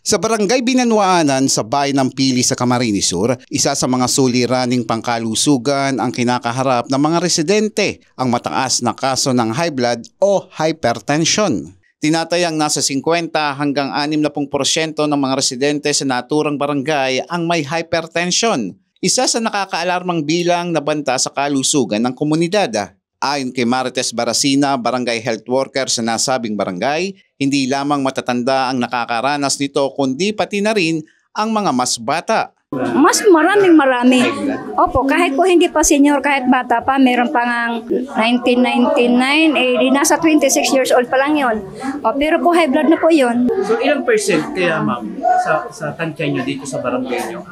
Sa Barangay Binanwaanan sa bayan ng Pili sa Camarines Sur, isa sa mga suliraning pangkalusugan ang kinakaharap ng mga residente, ang mataas na kaso ng high blood o hypertension. Tinatayang nasa 50 hanggang 60% ng mga residente sa naturang barangay ang may hypertension. Isa sa nakakaalarmang bilang na banta sa kalusugan ng komunidad. Ayon kay Marites Barasina, barangay health worker sa nasabing barangay, hindi lamang matatanda ang nakakaranas nito kundi pati na rin ang mga mas bata. Mas marami. Opo, kahit po hindi pa senior, kahit bata pa, meron pa ngang 1999, nasa 26 years old pa lang yun. Pero po high blood na po yun. So ilang percent kaya ma'am sa tansya nyo dito sa barangay nyo?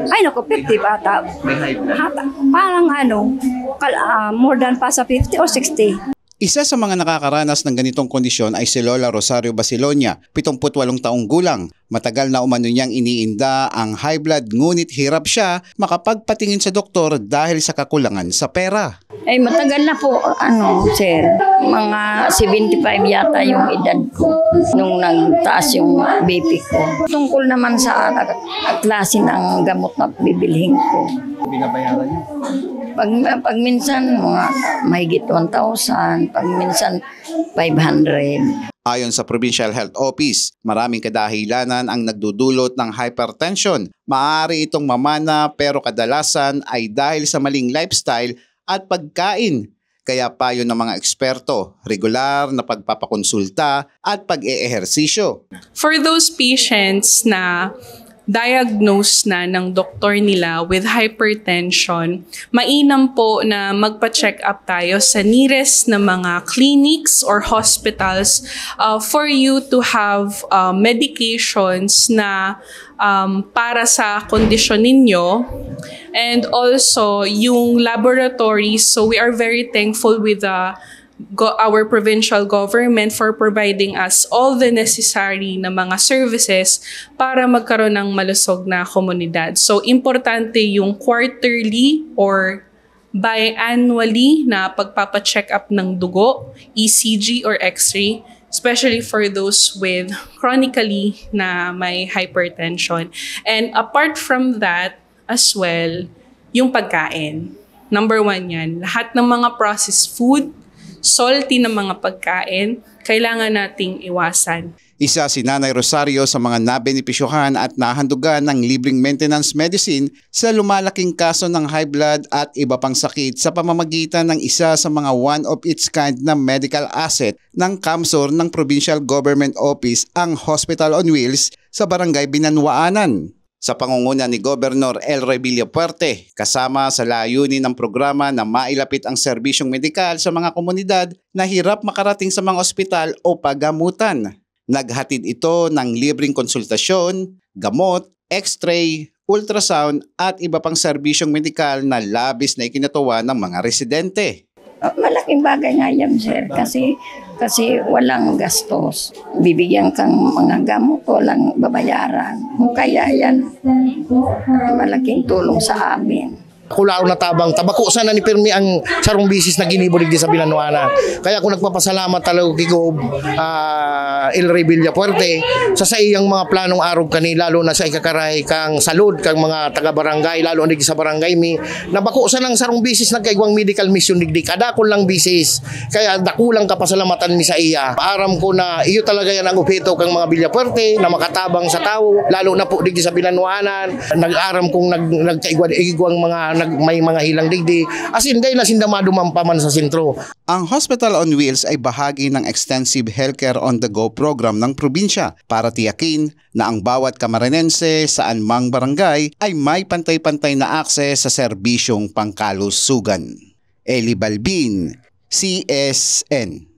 Ay naku, 50 bata. May high blood? Parang more than pa sa 50 or 60. Isa sa mga nakakaranas ng ganitong kondisyon ay si Lola Rosario Basilonia, 78 taong gulang. Matagal na umano niyang iniinda ang high blood ngunit hirap siya makapagpatingin sa doktor dahil sa kakulangan sa pera. Ay matagal na po, sir. Mga 75 yata yung edad ko nung nagtaas yung BP ko. Tungkol naman sa klase ng gamot na bibilhin ko. Binabayaran niyo? Pag minsan, mga mahigit 1,000. Pag minsan, 500. Ayon sa Provincial Health Office, maraming kadahilanan ang nagdudulot ng hypertension. Maaari itong mamana pero kadalasan ay dahil sa maling lifestyle at pagkain. Kaya payo ng mga eksperto, regular na pagpapakonsulta at pag-eehersisyo. For those patients na diagnose na ng doktor nila with hypertension, mainam po na magpa-check up tayo sa nearest na mga clinics or hospitals for you to have medications na para sa kondisyon ninyo. And also, yung laboratories, so we are very thankful with our provincial government for providing us all the necessary na mga services para magkaroon ng malusog na komunidad. So, importante yung quarterly or biannually na pagpapacheck up ng dugo, ECG or X-ray, especially for those with chronically na may hypertension. And apart from that as well, yung pagkain. Number 1 yan. Lahat ng mga processed food, salty na mga pagkain, kailangan nating iwasan. Isa si Nanay Rosario sa mga nabenepisyohan at nahandugan ng libreng maintenance medicine sa lumalaking kaso ng high blood at iba pang sakit sa pamamagitan ng isa sa mga one-of-its-kind na medical asset ng KAMSOR ng Provincial Government Office, ang Hospital on Wheels sa Barangay Binanwaanan. Sa pangunguna ni Governor Elroy Villapuerte, kasama sa layunin ng programa na mailapit ang serbisyong medikal sa mga komunidad na hirap makarating sa mga ospital o paggamutan. Naghatid ito ng libreng konsultasyon, gamot, x-ray, ultrasound at iba pang serbisyong medikal na labis na ikinatuwa ng mga residente. Malaking bagay nga yan, sir, kasi walang gastos. Bibigyan kang mga gamot, walang babayaran. Kaya yan, malaking tulong sa amin. Kulao na tabako sana ni Pirmi ang sarong bisis na ginibulig di sa Binanwaanan. Kaya ako nagpapasalamat talaga kiko Elroy Villapuerte sa iyang mga planong araw kani, lalo na sa ikakaray kang salud kang mga taga-barangay, lalo na sa barangay mi nabako sa nang sarong bisis nagkaigwang medical mission digdi kada ko lang bisis. Kaya dakulang kapasalamatan mi sa iya. Paaram ko na iyo talaga yan ang upito kang mga Villapuerte na makatabang sa tao, lalo na po digdi sa Binanwaanan. Nag-aram kong nagkaigwang mga may mga hilang digdi, as in dahil na sindamado mampaman sa sentro. Ang Hospital on Wheels ay bahagi ng Extensive Healthcare on the Go program ng probinsya para tiyakin na ang bawat Camarinense saan mang barangay ay may pantay-pantay na akses sa serbisyong pangkalusugan. Eli Balbin, CSN.